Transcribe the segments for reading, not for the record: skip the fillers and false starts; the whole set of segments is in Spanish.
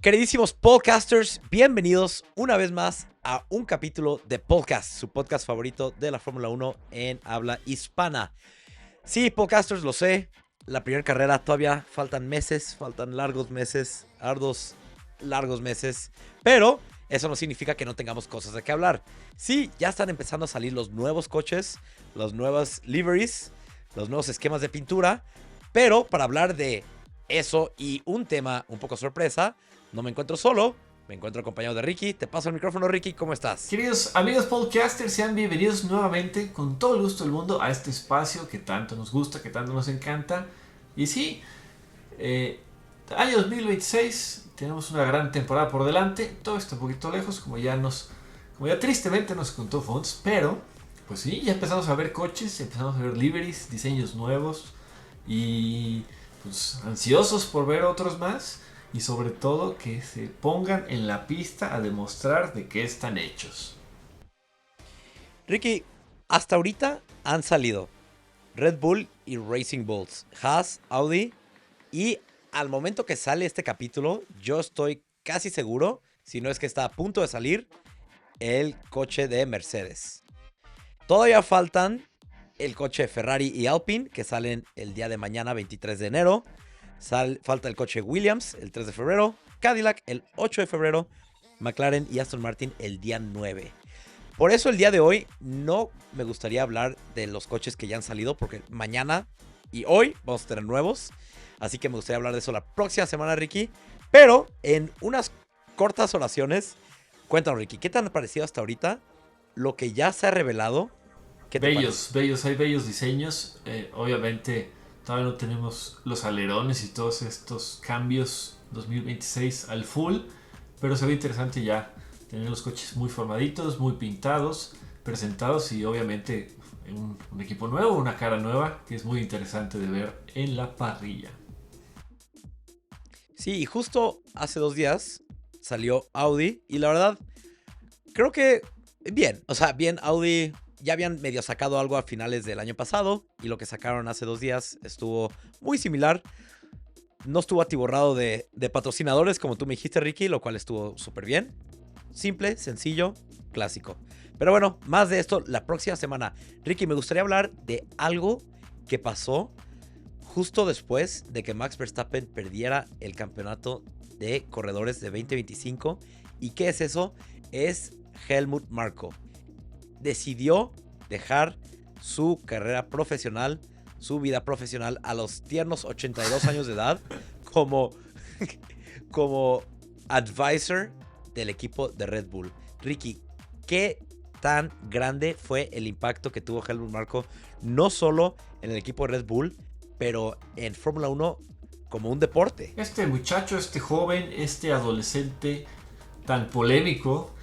Queridísimos podcasters, bienvenidos una vez más a un capítulo de Podcast, su podcast favorito de la Fórmula 1 en habla hispana. Sí, podcasters, lo sé, la primera carrera todavía faltan meses, faltan largos meses, largos meses, pero eso no significa que no tengamos cosas de qué hablar. Sí, ya están empezando a salir los nuevos coches, las nuevas liveries, los nuevos esquemas de pintura, pero para hablar de eso y un tema un poco sorpresa, no me encuentro solo, me encuentro acompañado de Ricky. Te paso el micrófono, Ricky, ¿cómo estás? Queridos amigos podcasters, sean bienvenidos nuevamente con todo el gusto del mundo a este espacio que tanto nos gusta, que tanto nos encanta. Y sí, año 2026, tenemos una gran temporada por delante, todo está un poquito lejos, como ya tristemente nos contó Fons, pero pues sí, ya empezamos a ver coches, empezamos a ver liveries, diseños nuevos y pues ansiosos por ver otros más. Y sobre todo que se pongan en la pista a demostrar de qué están hechos. Ricky, hasta ahorita han salido Red Bull y Racing Bulls, Haas, Audi, y al momento que sale este capítulo, yo estoy casi seguro, si no es que está a punto de salir, el coche de Mercedes. Todavía faltan el coche de Ferrari y Alpine, que salen el día de mañana, 23 de enero. Falta el coche Williams el 3 de febrero, Cadillac el 8 de febrero, McLaren y Aston Martin el día 9. Por eso el día de hoy no me gustaría hablar de los coches que ya han salido, porque mañana y hoy vamos a tener nuevos. Así que me gustaría hablar de eso la próxima semana, Ricky. Pero en unas cortas oraciones, cuéntanos, Ricky, ¿qué te han parecido hasta ahorita lo que ya se ha revelado? ¿Qué te parece? Hay bellos diseños. Obviamente todavía no tenemos los alerones y todos estos cambios 2026 al full, pero se ve interesante ya tener los coches muy formaditos, muy pintados, presentados y obviamente un equipo nuevo, una cara nueva que es muy interesante de ver en la parrilla. Sí, y justo hace 2 días salió Audi y la verdad, creo que bien. O sea, bien, Audi ya habían medio sacado algo a finales del año pasado y lo que sacaron hace 2 días estuvo muy similar. No estuvo atiborrado de patrocinadores, como tú me dijiste, Ricky, lo cual estuvo súper bien. Simple, sencillo, clásico. Pero bueno, más de esto la próxima semana. Ricky, me gustaría hablar de algo que pasó justo después de que Max Verstappen perdiera el campeonato de corredores de 2025. ¿Y qué es eso? Es Helmut Marko. Decidió dejar su carrera profesional, su vida profesional a los tiernos 82 años de edad como, como advisor del equipo de Red Bull. Ricky, ¿qué tan grande fue el impacto que tuvo Helmut Marko no solo en el equipo de Red Bull, pero en Fórmula 1 como un deporte? Este muchacho, este joven, este adolescente tan polémico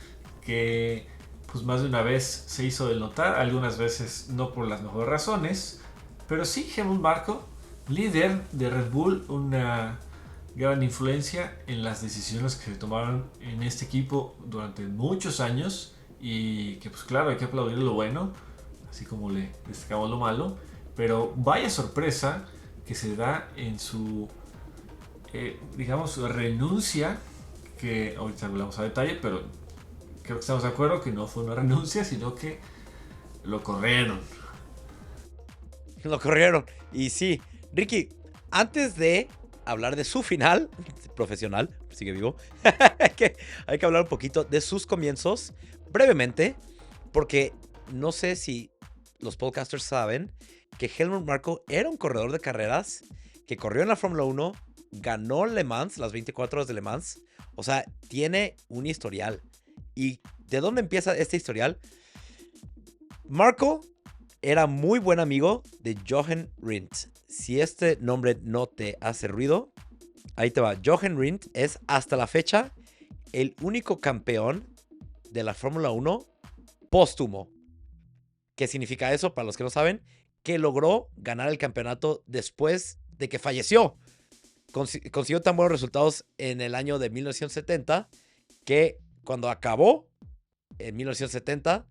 que pues más de una vez se hizo de notar, algunas veces no por las mejores razones, pero sí Helmut Marko, líder de Red Bull, una gran influencia en las decisiones que se tomaron en este equipo durante muchos años y que pues claro hay que aplaudir lo bueno, así como le destacamos lo malo, pero vaya sorpresa que se da en su digamos renuncia, que ahorita hablamos a detalle, pero creo que estamos de acuerdo que no fue una renuncia, sino que lo corrieron. Lo corrieron. Y sí, Ricky, antes de hablar de su final profesional, sigue vivo, hay que hablar un poquito de sus comienzos, brevemente, porque no sé si los podcasters saben que Helmut Marko era un corredor de carreras que corrió en la Fórmula 1, ganó Le Mans, las 24 horas de Le Mans, o sea, tiene un historial. ¿Y de dónde empieza este historial? Marko era muy buen amigo de Jochen Rindt. Si este nombre no te hace ruido, ahí te va. Jochen Rindt es hasta la fecha el único campeón de la Fórmula 1 póstumo. ¿Qué significa eso? Para los que no saben, que logró ganar el campeonato después de que falleció. Consiguió tan buenos resultados en el año de 1970 que cuando acabó en 1970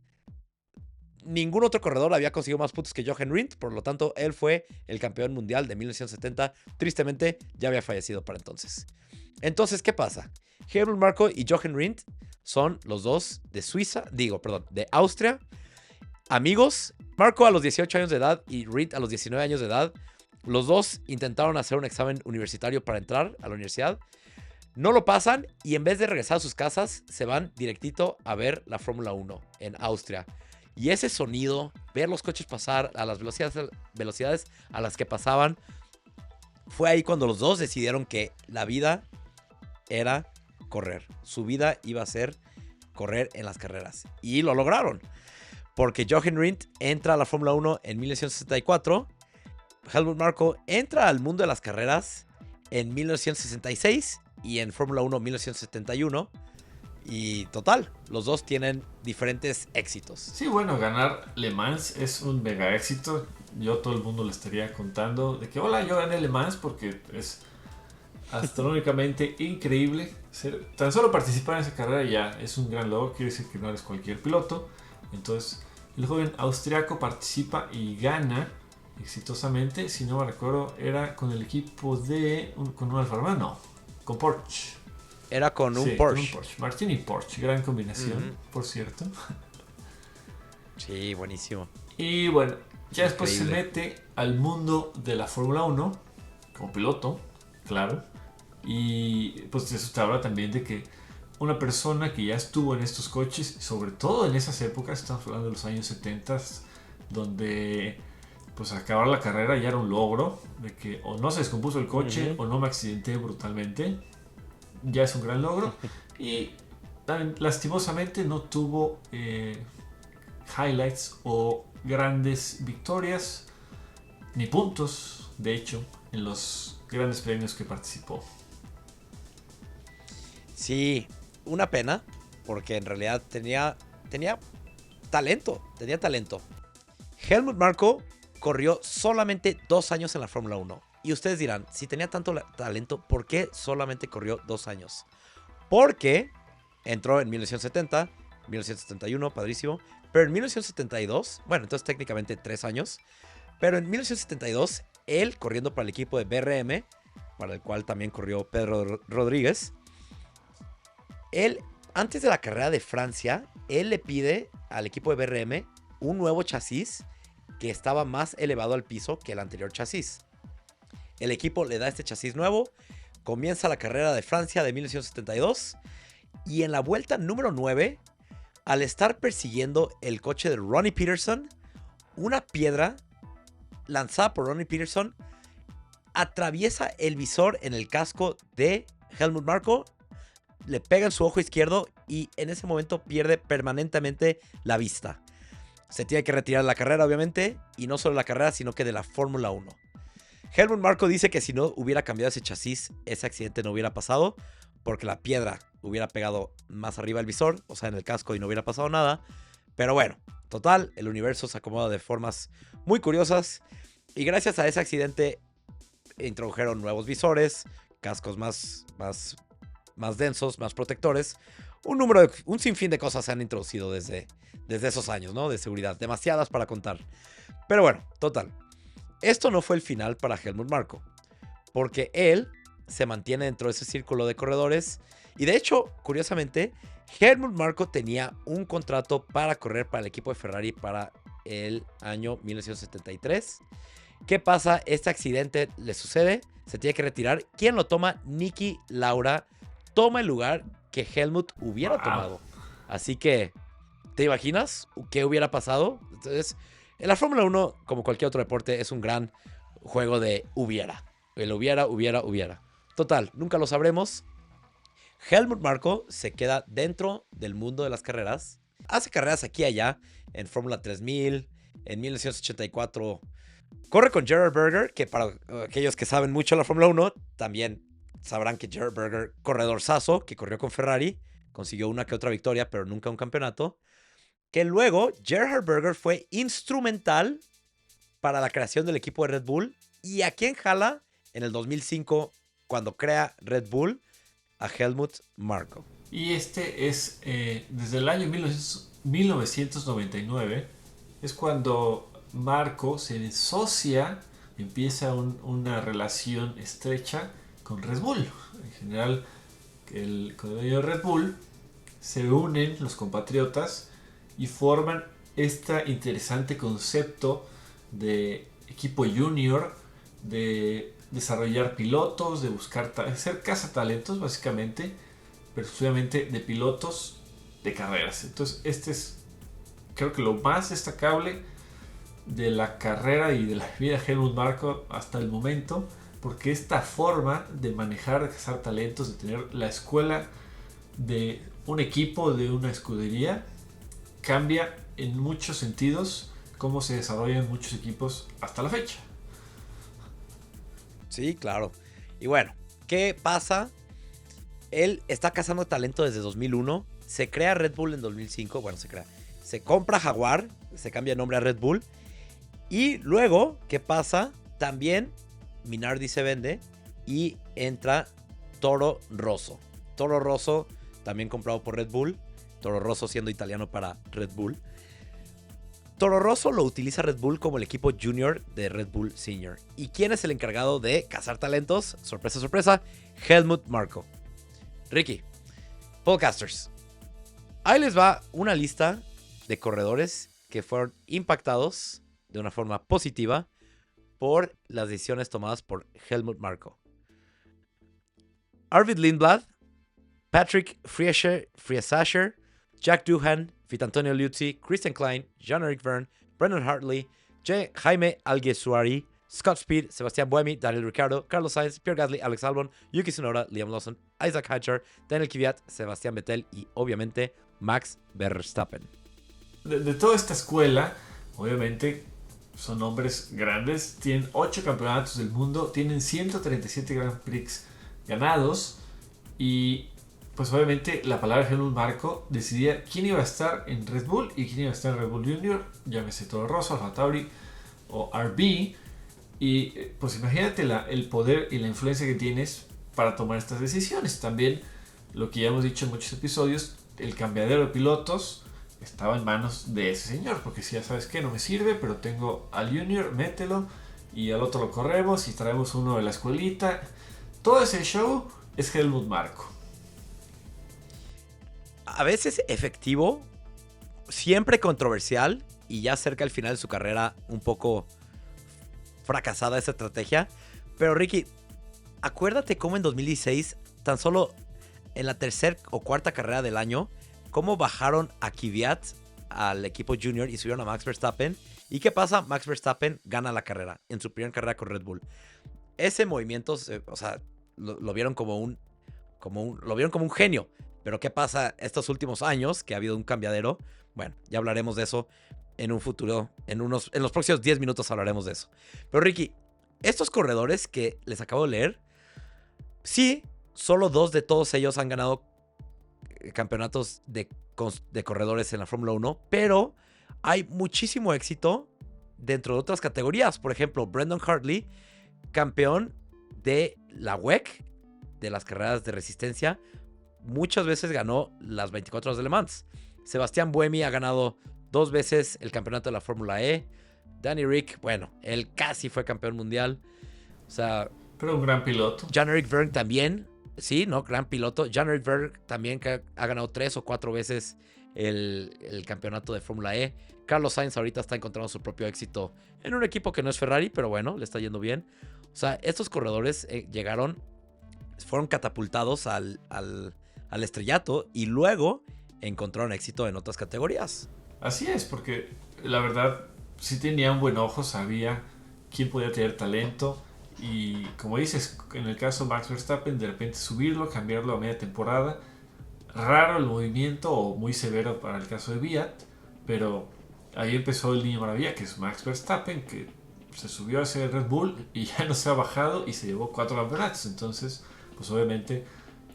ningún otro corredor había conseguido más puntos que Jochen Rindt, por lo tanto, él fue el campeón mundial de 1970. Tristemente, ya había fallecido para entonces. Entonces, ¿qué pasa? Helmut Marko y Jochen Rindt son los dos de de Austria, amigos. Marko a los 18 años de edad y Rindt a los 19 años de edad. Los dos intentaron hacer un examen universitario para entrar a la universidad. No lo pasan y en vez de regresar a sus casas, se van directito a ver la Fórmula 1 en Austria. Y ese sonido, ver los coches pasar a las velocidades a las que pasaban, fue ahí cuando los dos decidieron que la vida era correr. Su vida iba a ser correr en las carreras. Y lo lograron. Porque Jochen Rindt entra a la Fórmula 1 en 1964. Helmut Marko entra al mundo de las carreras en 1966 y en Fórmula 1 1971. Y total, los dos tienen diferentes éxitos. Sí, bueno, ganar Le Mans es un mega éxito. Yo todo el mundo le estaría contando de que hola, yo gané Le Mans porque es astronómicamente increíble. Tan solo participar en esa carrera ya es un gran logro. Quiere decir que no eres cualquier piloto. Entonces el joven austriaco participa y gana exitosamente. Si no me recuerdo, era con el equipo con un Alfa Romeo, no, con Porsche. Era con un Porsche. Con un Porsche. Martin y Porsche, gran combinación, por cierto. Sí, buenísimo. Y bueno, ya después se mete al mundo de la Fórmula 1 como piloto, claro. Y pues eso te habla también de que una persona que ya estuvo en estos coches, sobre todo en esas épocas, estamos hablando de los años 70, donde pues acabar la carrera ya era un logro, de que o no se descompuso el coche o no me accidenté brutalmente, ya es un gran logro. Y lastimosamente no tuvo highlights o grandes victorias, ni puntos, de hecho, en los grandes premios que participó. Sí, una pena, porque en realidad tenía talento, Helmut Marko corrió solamente 2 años en la Fórmula 1. Y ustedes dirán, si tenía tanto talento, ¿por qué solamente corrió 2 años? Porque entró en 1970, 1971, padrísimo. Pero en 1972, bueno, entonces técnicamente 3 años. Pero en 1972, él corriendo para el equipo de BRM, para el cual también corrió Pedro Rodríguez. Él, antes de la carrera de Francia, él le pide al equipo de BRM un nuevo chasis que estaba más elevado al piso que el anterior chasis. El equipo le da este chasis nuevo, comienza la carrera de Francia de 1972 y en la vuelta número 9, al estar persiguiendo el coche de Ronnie Peterson, una piedra lanzada por Ronnie Peterson atraviesa el visor en el casco de Helmut Marko, le pega en su ojo izquierdo y en ese momento pierde permanentemente la vista. Se tiene que retirar de la carrera, obviamente, y no solo de la carrera, sino que de la Fórmula 1. Helmut Marko dice que si no hubiera cambiado ese chasis, ese accidente no hubiera pasado, porque la piedra hubiera pegado más arriba del visor, o sea, en el casco, y no hubiera pasado nada. Pero bueno, total, el universo se acomoda de formas muy curiosas, y gracias a ese accidente introdujeron nuevos visores, cascos más densos, más protectores. Un sinfín de cosas se han introducido desde esos años, ¿no? De seguridad, demasiadas para contar. Pero bueno, total. Esto no fue el final para Helmut Marko, porque él se mantiene dentro de ese círculo de corredores. Y de hecho, curiosamente, Helmut Marko tenía un contrato para correr para el equipo de Ferrari para el año 1973. ¿Qué pasa? Este accidente le sucede, se tiene que retirar. ¿Quién lo toma? Niki Lauda toma el lugar que Helmut hubiera tomado. Así que, ¿te imaginas qué hubiera pasado? Entonces, en la Fórmula 1, como cualquier otro deporte, es un gran juego de hubiera. El hubiera. Total, nunca lo sabremos. Helmut Marko se queda dentro del mundo de las carreras. Hace carreras aquí y allá, en Fórmula 3000, en 1984. Corre con Gerhard Berger, que para aquellos que saben mucho de la Fórmula 1, también sabrán que Gerhard Berger, corredor saso, que corrió con Ferrari, consiguió una que otra victoria, pero nunca un campeonato. Que luego Gerhard Berger fue instrumental para la creación del equipo de Red Bull. ¿Y a quién jala en el 2005 cuando crea Red Bull? A Helmut Marko. Y este es desde el año 1999 es cuando Marko se disocia, empieza una relación estrecha con Red Bull. En general, con el dueño de Red Bull se unen los compatriotas y forman este interesante concepto de equipo junior, de desarrollar pilotos, de buscar ser cazatalentos básicamente, pero exclusivamente de pilotos de carreras. Entonces este es, creo que lo más destacable de la carrera y de la vida de Helmut Marko hasta el momento, porque esta forma de manejar, de cazar talentos, de tener la escuela de un equipo, de una escudería, cambia en muchos sentidos cómo se desarrollan muchos equipos hasta la fecha. Sí, claro. Y bueno, ¿qué pasa? Él está cazando talento desde 2001. Se crea Red Bull en 2005. Bueno, se compra Jaguar. Se cambia de nombre a Red Bull. Y luego, ¿qué pasa? También Minardi se vende y entra Toro Rosso. Toro Rosso, también comprado por Red Bull. Toro Rosso siendo italiano para Red Bull. Toro Rosso lo utiliza Red Bull como el equipo junior de Red Bull Senior. ¿Y quién es el encargado de cazar talentos? Sorpresa, sorpresa, Helmut Marko. Ricky, podcasters, ahí les va una lista de corredores que fueron impactados de una forma positiva por las decisiones tomadas por Helmut Marko. Arvid Lindblad, Patrick Friesacher, Jack Doohan, Fitantonio Liuzzi, Christian Klein, Jean-Eric Verne, Brendan Hartley, Jaime Alguersuari, Scott Speed, Sebastián Buemi, Daniel Ricciardo, Carlos Sainz, Pierre Gasly, Alex Albon, Yuki Tsunoda, Liam Lawson, Isaac Hadjar, Daniel Kvyat, Sebastián Vettel y obviamente Max Verstappen. De toda esta escuela, obviamente son nombres grandes, tienen 8 campeonatos del mundo, tienen 137 Grand Prix ganados y pues obviamente la palabra de Helmut Marko decidía quién iba a estar en Red Bull y quién iba a estar en Red Bull Junior, llámese Toro Rosso, Alfa Tauri o RB. Y pues imagínate el poder y la influencia que tienes para tomar estas decisiones. También lo que ya hemos dicho en muchos episodios, el cambiadero de pilotos estaba en manos de ese señor, porque si ya sabes que no me sirve, pero tengo al Junior, mételo, y al otro lo corremos y traemos uno de la escuelita. Todo ese show es Helmut Marko. A veces efectivo, siempre controversial y ya cerca al final de su carrera un poco fracasada esa estrategia. Pero Ricky, acuérdate cómo en 2016, tan solo en la tercera o cuarta carrera del año, cómo bajaron a Kvyat al equipo junior y subieron a Max Verstappen. ¿Y qué pasa? Max Verstappen gana la carrera en su primera carrera con Red Bull. Ese movimiento, o sea, lo vieron como un genio. Pero ¿qué pasa estos últimos años que ha habido un cambiadero? Bueno, ya hablaremos de eso en un futuro, en los próximos 10 minutos hablaremos de eso. Pero Ricky, estos corredores que les acabo de leer, sí, solo 2 de todos ellos han ganado campeonatos de corredores en la Fórmula 1, pero hay muchísimo éxito dentro de otras categorías. Por ejemplo, Brendan Hartley, campeón de la WEC, de las carreras de resistencia, muchas veces ganó las 24 horas de Le Mans. Sebastián Buemi ha ganado 2 veces el campeonato de la Fórmula E. Danny Rick, bueno, él casi fue campeón mundial. O sea, pero un gran piloto. Jean-Eric Verne también, sí, ¿no? Gran piloto. Jean-Eric Verne también que ha ganado 3 o 4 veces el campeonato de Fórmula E. Carlos Sainz ahorita está encontrando su propio éxito en un equipo que no es Ferrari, pero bueno, le está yendo bien. O sea, estos corredores fueron catapultados al estrellato y luego encontraron éxito en otras categorías. Así es, porque la verdad sí tenía un buen ojo, sabía quién podía tener talento y como dices, en el caso de Max Verstappen, de repente subirlo, cambiarlo a media temporada, raro el movimiento o muy severo para el caso de Kvyat, pero ahí empezó el niño maravilla que es Max Verstappen, que se subió a ese Red Bull y ya no se ha bajado y se llevó 4 campeonatos. Entonces, pues obviamente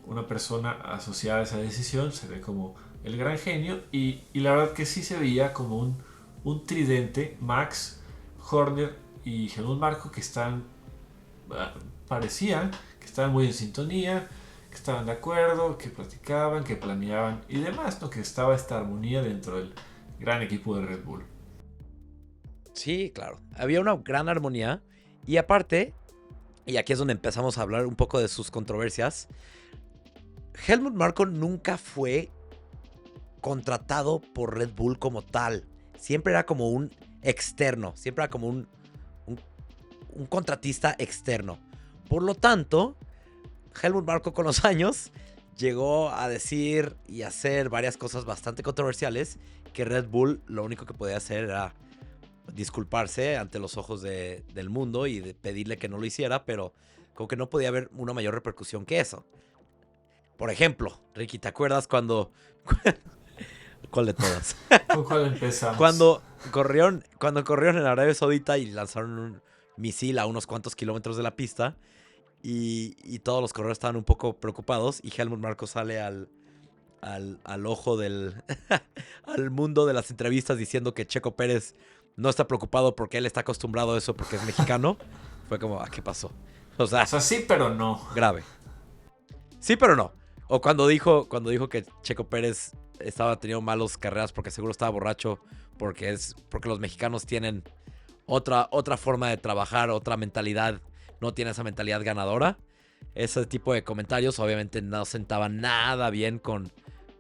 una persona asociada a esa decisión se ve como el gran genio y la verdad que sí se veía como un tridente, Max, Horner y Helmut Marko, que parecían que estaban muy en sintonía, que estaban de acuerdo, que platicaban, que planeaban y demás, ¿no? Que estaba esta armonía dentro del gran equipo de Red Bull. Sí, claro, había una gran armonía y aparte y aquí es donde empezamos a hablar un poco de sus controversias. Helmut Marko nunca fue contratado por Red Bull como tal. Siempre era como un externo. Siempre era como un contratista externo. Por lo tanto, Helmut Marko con los años llegó a decir y hacer varias cosas bastante controversiales que Red Bull lo único que podía hacer era disculparse ante los ojos del mundo y de pedirle que no lo hiciera, pero como que no podía haber una mayor repercusión que eso. Por ejemplo, Ricky, ¿te acuerdas cuando... ¿Cuál de todas? ¿Con cuál empezamos? Cuando corrieron en Arabia Saudita y lanzaron un misil a unos cuantos kilómetros de la pista y todos los corredores estaban un poco preocupados y Helmut Marko sale al ojo del... al mundo de las entrevistas diciendo que Checo Pérez no está preocupado porque él está acostumbrado a eso porque es mexicano. Fue como, ¿qué pasó? O sea, sí, pero no. Grave. Sí, pero no. O cuando dijo que Checo Pérez estaba teniendo malas carreras porque seguro estaba borracho, porque los mexicanos tienen otra forma de trabajar, otra mentalidad, no tienen esa mentalidad ganadora. Ese tipo de comentarios obviamente no sentaban nada bien con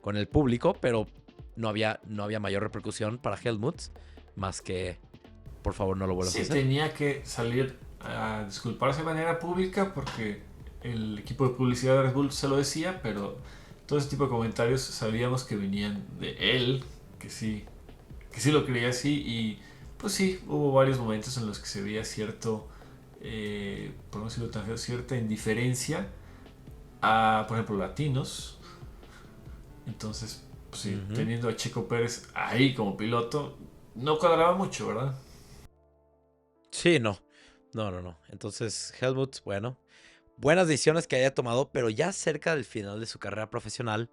el público, pero no había mayor repercusión para Helmut, más que, por favor, no lo vuelvas a hacer. Sí, tenía que salir a disculparse de manera pública porque el equipo de publicidad de Red Bull se lo decía, pero todo ese tipo de comentarios sabíamos que venían de él, que sí lo creía así, y pues sí, hubo varios momentos en los que se veía cierto, por no decirlo tan feo, cierta indiferencia a, por ejemplo, latinos. Entonces, pues sí, teniendo a Checo Pérez ahí como piloto, no cuadraba mucho, ¿verdad? Sí, no. Entonces, Helmut, bueno, buenas decisiones que haya tomado, pero ya cerca del final de su carrera profesional,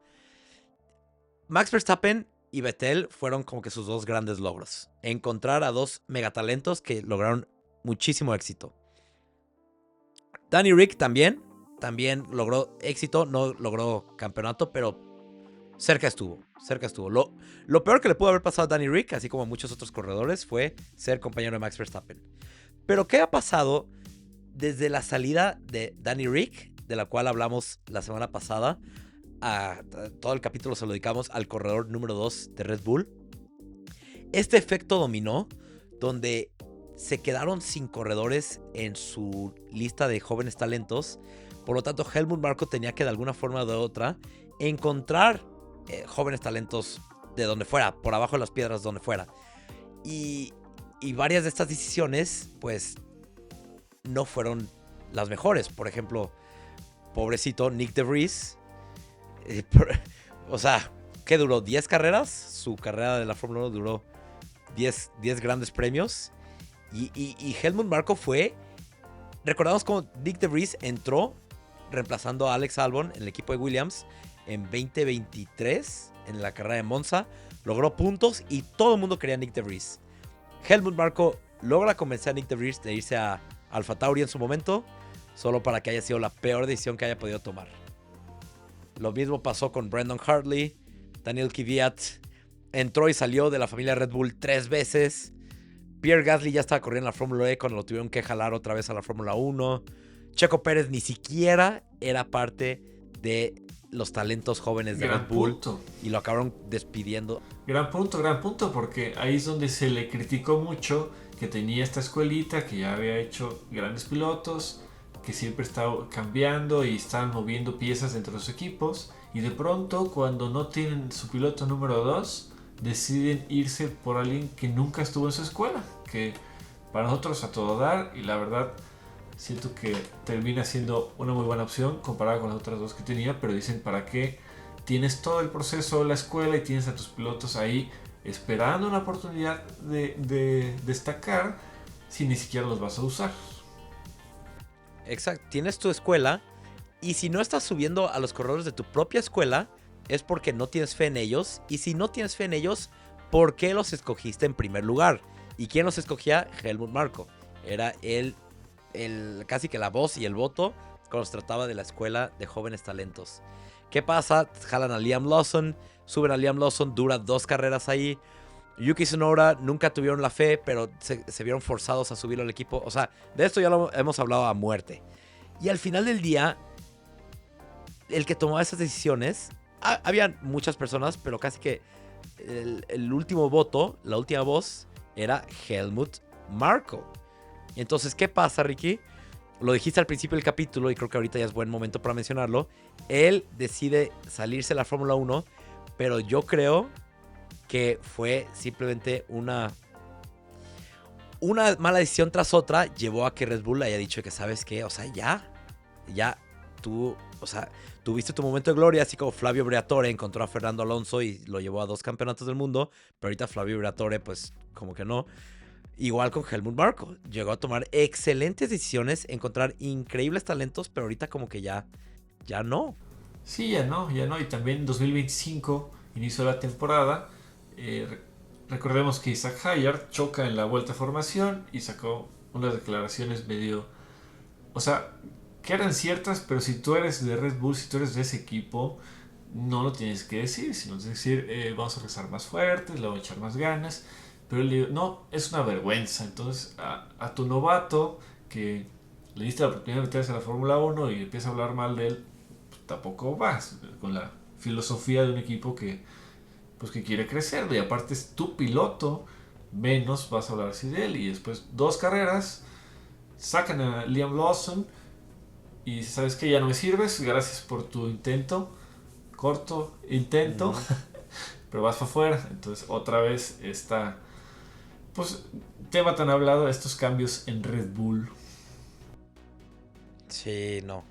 Max Verstappen y Vettel fueron como que sus dos grandes logros. Encontrar a dos megatalentos que lograron muchísimo éxito. Danny Rick también logró éxito, no logró campeonato, pero cerca estuvo. Lo peor que le pudo haber pasado a Danny Rick, así como a muchos otros corredores, fue ser compañero de Max Verstappen. Pero ¿qué ha pasado desde la salida de Danny Rick, de la cual hablamos la semana pasada? Todo el capítulo se lo dedicamos al corredor número 2 de Red Bull. Este efecto dominó, donde se quedaron sin corredores en su lista de jóvenes talentos. Por lo tanto, Helmut Marko tenía que de alguna forma o de otra encontrar jóvenes talentos de donde fuera, por abajo de las piedras, donde fuera. Y varias de estas decisiones, pues, no fueron las mejores. Por ejemplo, pobrecito Nick de Vries. O sea, ¿qué duró? ¿10 carreras? Su carrera de la Fórmula 1 duró 10 grandes premios. Y Helmut Marko fue... Recordamos cómo Nick de Vries entró reemplazando a Alex Albon en el equipo de Williams en 2023, en la carrera de Monza. Logró puntos y todo el mundo quería a Nick de Vries. Helmut Marko logra convencer a Nick de Vries de irse a AlphaTauri en su momento, solo para que haya sido la peor decisión que haya podido tomar. Lo mismo pasó con Brandon Hartley. Daniel Kvyat entró y salió de la familia Red Bull 3 veces. Pierre Gasly ya estaba corriendo en la Fórmula E cuando lo tuvieron que jalar otra vez a la Fórmula 1. Checo Pérez ni siquiera era parte de los talentos jóvenes de Red Bull. Y lo acabaron despidiendo. Gran punto, porque ahí es donde se le criticó mucho que tenía esta escuelita, que ya había hecho grandes pilotos, que siempre estaba cambiando y estaban moviendo piezas entre los equipos, y de pronto cuando no tienen su piloto número 2 deciden irse por alguien que nunca estuvo en su escuela, que para nosotros a todo dar, y la verdad siento que termina siendo una muy buena opción comparada con las otras dos que tenía, pero dicen, ¿para qué tienes todo el proceso de la escuela y tienes a tus pilotos ahí esperando una oportunidad de destacar si ni siquiera los vas a usar? Exacto, tienes tu escuela y si no estás subiendo a los corredores de tu propia escuela es porque no tienes fe en ellos, y si no tienes fe en ellos, ¿por qué los escogiste en primer lugar? ¿Y quién los escogía? Helmut Marko. Era él casi que la voz y el voto cuando se trataba de la escuela de jóvenes talentos. ¿Qué pasa? Jalan a Liam Lawson, suben a Liam Lawson, dura 2 carreras ahí. Yuki Tsunoda nunca tuvieron la fe, pero se vieron forzados a subirlo al equipo. O sea, de esto ya lo hemos hablado a muerte. Y al final del día, el que tomaba esas decisiones, habían muchas personas, pero casi que el último voto, la última voz, era Helmut Marko. Entonces, ¿qué pasa, Ricky? Lo dijiste al principio del capítulo y creo que ahorita ya es buen momento para mencionarlo. Él decide salirse de la Fórmula 1, pero yo creo que fue simplemente una mala decisión tras otra. Llevó a que Red Bull haya dicho que, ¿sabes qué? O sea, ya tú, o sea, tuviste tu momento de gloria, así como Flavio Briatore encontró a Fernando Alonso y lo llevó a 2 campeonatos del mundo, pero ahorita Flavio Briatore, pues, como que no. Igual con Helmut Marko, llegó a tomar excelentes decisiones, encontrar increíbles talentos, pero ahorita como que ya no. Sí, ya no. Y también en 2025, inicio de la temporada, recordemos que Isaac Hayard choca en la vuelta de formación y sacó unas declaraciones medio... O sea, que eran ciertas, pero si tú eres de Red Bull, si tú eres de ese equipo, no lo tienes que decir, sino decir, vamos a rezar más fuertes, le vamos a echar más ganas. Pero él dijo, no, es una vergüenza. Entonces, a tu novato, que le diste la oportunidad de meterse a la Fórmula 1 y empieza a hablar mal de él, pues, tampoco vas con la filosofía de un equipo pues, que quiere crecer. Y aparte es tu piloto, menos vas a hablar así de él. Y después 2 carreras, sacan a Liam Lawson y sabes que ya no me sirves, gracias por tu intento, corto intento, pero vas para afuera. Entonces otra vez está, pues, tema tan hablado, estos cambios en Red Bull. Sí, no.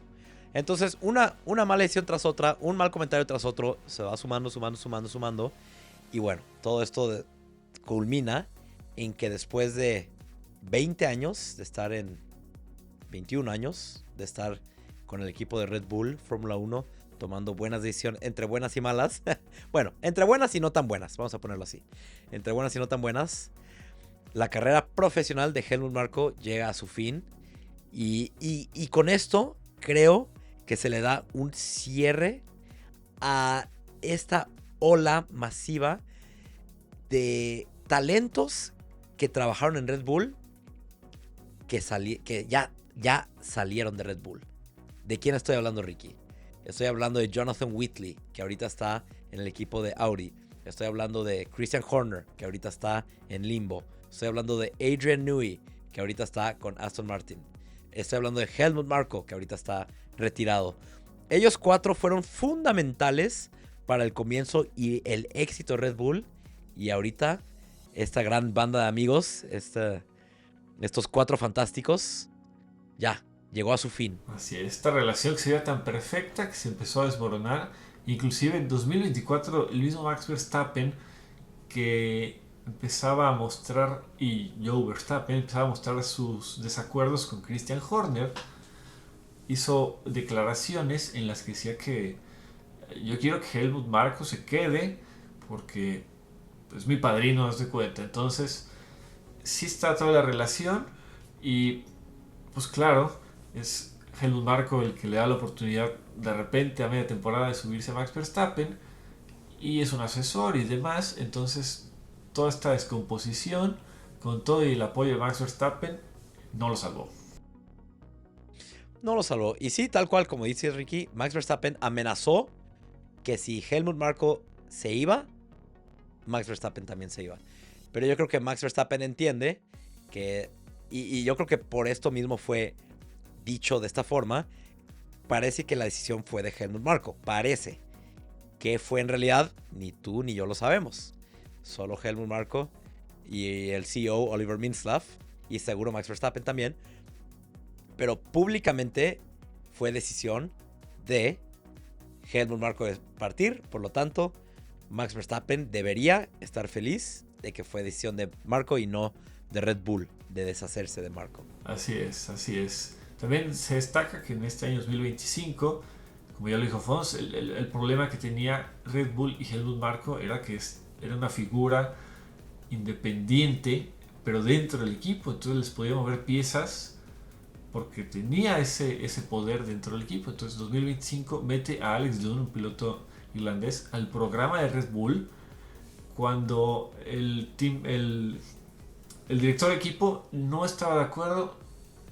Entonces, una mala decisión tras otra, un mal comentario tras otro, se va sumando. Y bueno, todo esto culmina en que después de 20 años de estar 21 años de estar con el equipo de Red Bull Fórmula 1, tomando buenas decisiones, entre buenas y malas. Bueno, entre buenas y no tan buenas, vamos a ponerlo así. Entre buenas y no tan buenas, la carrera profesional de Helmut Marko llega a su fin. Y con esto creo que se le da un cierre a esta ola masiva de talentos que trabajaron en Red Bull que ya salieron de Red Bull. ¿De quién estoy hablando, Ricky? Estoy hablando de Jonathan Whitley, que ahorita está en el equipo de Audi. Estoy hablando de Christian Horner, que ahorita está en limbo. Estoy hablando de Adrian Newey, que ahorita está con Aston Martin. Estoy hablando de Helmut Marko, que ahorita está retirado. Ellos 4 fueron fundamentales para el comienzo y el éxito de Red Bull. Y ahorita esta gran banda de amigos, estos 4 fantásticos, ya llegó a su fin. Así es, esta relación que sería tan perfecta que se empezó a desmoronar. Inclusive en 2024 el mismo Max Verstappen, que empezaba a mostrar, y Joe Verstappen empezaba a mostrar sus desacuerdos con Christian Horner, hizo declaraciones en las que decía que yo quiero que Helmut Marko se quede porque es mi padrino, haz de cuenta. Entonces sí está toda la relación y pues claro, es Helmut Marko el que le da la oportunidad de repente a media temporada de subirse a Max Verstappen y es un asesor y demás. Entonces toda esta descomposición con todo y el apoyo de Max Verstappen no lo salvó. No lo salvó. Y sí, tal cual como dice Ricky, Max Verstappen amenazó que si Helmut Marko se iba, Max Verstappen también se iba. Pero yo creo que Max Verstappen entiende que, y yo creo que por esto mismo fue dicho de esta forma, parece que la decisión fue de Helmut Marko. Parece. ¿Qué fue en realidad? Ni tú ni yo lo sabemos. Solo Helmut Marko y el CEO Oliver Mintzlaff y seguro Max Verstappen también. Pero públicamente fue decisión de Helmut Marko de partir. Por lo tanto, Max Verstappen debería estar feliz de que fue decisión de Marko y no de Red Bull de deshacerse de Marko. Así es, así es. También se destaca que en este año 2025, como ya lo dijo Fons, el problema que tenía Red Bull y Helmut Marko era que era una figura independiente, pero dentro del equipo. Entonces les podía mover piezas porque tenía ese poder dentro del equipo. Entonces 2025 mete a Alex Dunn, un piloto irlandés, al programa de Red Bull cuando el director de equipo no estaba de acuerdo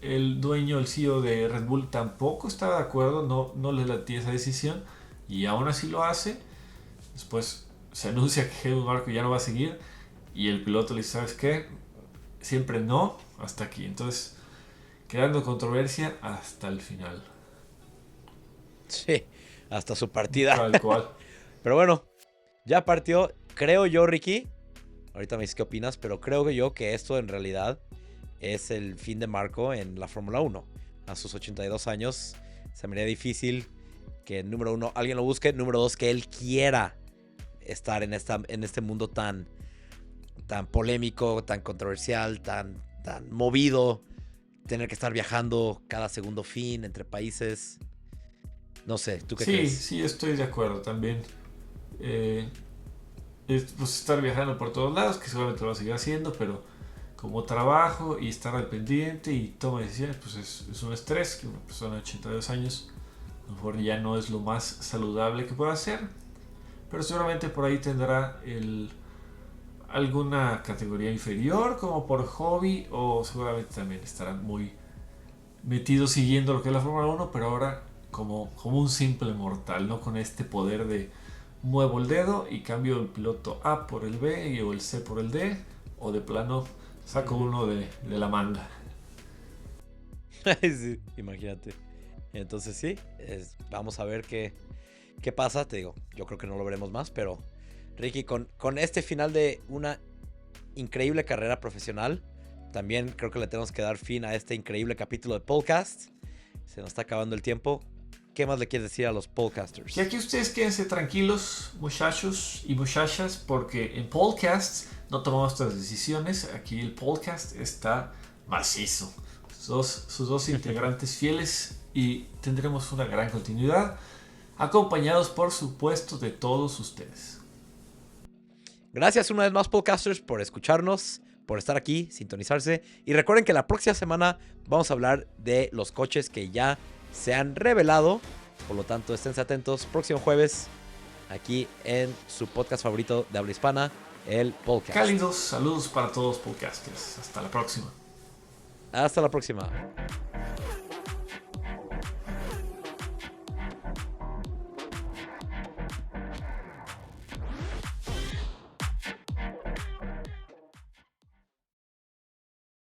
el dueño, el CEO de Red Bull tampoco estaba de acuerdo, no le latía esa decisión y aún así lo hace. Después se anuncia que Helmut Marko ya no va a seguir y el piloto le dice, ¿sabes qué? Siempre no, hasta aquí. Entonces, quedando controversia hasta el final. Sí, hasta su partida. Tal cual. Pero bueno, ya partió. Creo yo, Ricky, ahorita me dices qué opinas, pero creo yo que esto en realidad es el fin de Marko en la Fórmula 1. A sus 82 años se me haría difícil que, número uno, alguien lo busque. Número dos, que él quiera estar en este mundo tan polémico, tan controversial, tan movido. Tener que estar viajando cada segundo fin entre países. No sé, ¿tú qué crees? Sí, estoy de acuerdo también. Pues estar viajando por todos lados, que seguramente lo va a seguir haciendo, pero como trabajo y estar al pendiente y toma decisiones, pues es un estrés que una persona de 82 años a lo mejor ya no es lo más saludable que pueda hacer, pero seguramente por ahí tendrá alguna categoría inferior como por hobby, o seguramente también estará muy metido siguiendo lo que es la Fórmula 1, pero ahora como un simple mortal, no con este poder de muevo el dedo y cambio el piloto A por el B o el C por el D, o de plano saco uno de la manga. Sí, imagínate. Entonces sí, vamos a ver qué pasa. Te digo, yo creo que no lo veremos más, pero Ricky, con este final de una increíble carrera profesional, también creo que le tenemos que dar fin a este increíble capítulo de podcast. Se nos está acabando el tiempo. ¿Qué más le quieres decir a los podcasters? Y aquí ustedes quédense tranquilos, muchachos y muchachas, porque en podcasts no tomamos estas decisiones. Aquí el podcast está macizo. Sus dos integrantes fieles, y tendremos una gran continuidad, acompañados por supuesto de todos ustedes. Gracias una vez más, podcasters, por escucharnos, por estar aquí, sintonizarse. Y recuerden que la próxima semana vamos a hablar de los coches que ya se han revelado. Por lo tanto, esténse atentos. Próximo jueves, aquí en su podcast favorito de habla hispana, el Podcast. Cálidos saludos para todos los podcasters. Hasta la próxima. Hasta la próxima.